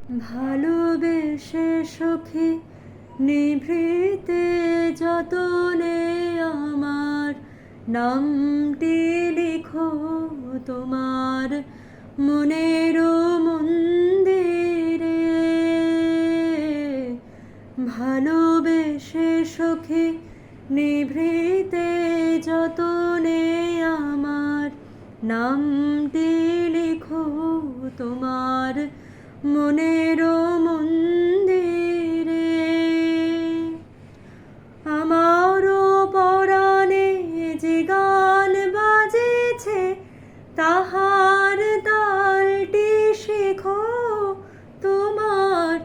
ভালোবেসে সখী নিভৃতে যতনে আমার নামটি লিখো তোমার মনের মন্দিরে। ভালোবেসে সখী নিভৃতে যতনে আমার নামটি লিখো তোমার মনের মন্দিরে। আমারও পরাণে যে গান বাজেছে তাহার তালটি শেখো তোমার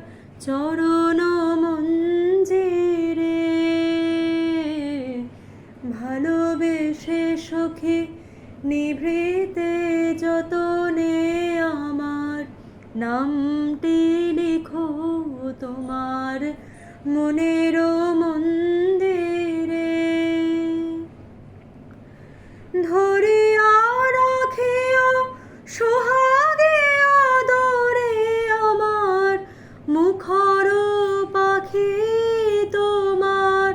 চরণ মঞ্জিরে। ভালোবেসে সখী নিভৃতে যতনে আমার নামটি লিখো তোমার মনের মন্দিরে। ধরিয়া রাখিও সোহাগে আদরে আমার মুখর পাখি তোমার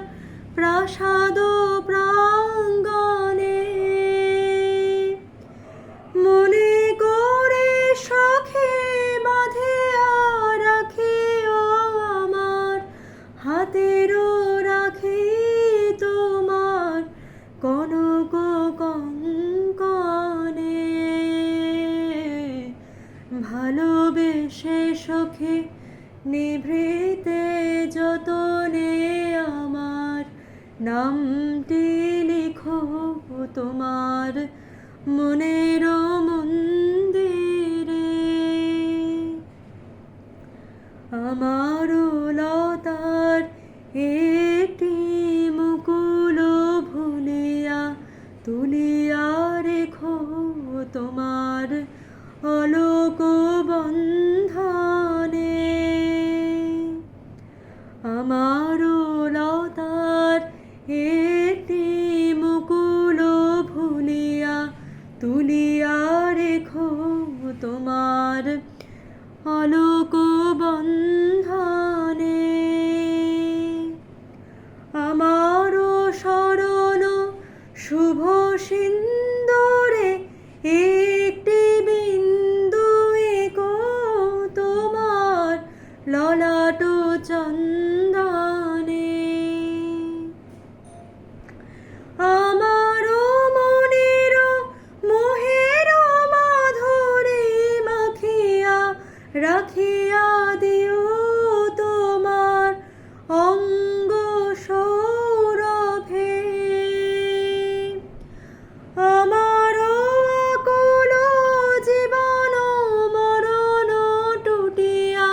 প্রাসাদ প্রাঙ্গণে। মনে করে সখী বাঁধিয়া রাখিও আমার হাতেরও রাখি তোমার কনক কঙ্কণে। ভালোবেসে সখী নিভৃতে যতনে আমার নামটি লিখো তোমার মনের মন্দিরে। আমার লতার একটি মুকুল ভুলিয়া তুলিয়া রেখো তোমার অলোক বন্ধনে। আমার লতার একটি মুকুল ভুলিয়া তুলিয়া রেখো তোমার অলোক বন্ধনে। আমার শরণ শুভ সিন্দুরে একটি বিন্দু এঁকো তোমার ললাট চন্দনে। আমার মনের মোহের মাধুরী মাখিয়া রাখিয়া দিও তোমার অঙ্গ সৌরভে। আমার আকুল জীবন মরণ টুটিয়া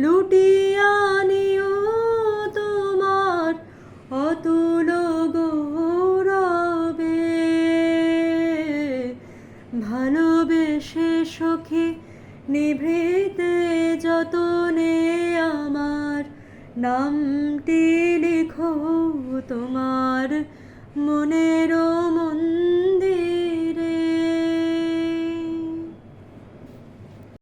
লুটিয়া নিও তোমার অতুল গৌরবে। ভালোবেসে সখী নিভৃতে যতনে আমার নামটি লিখো তোমার মনের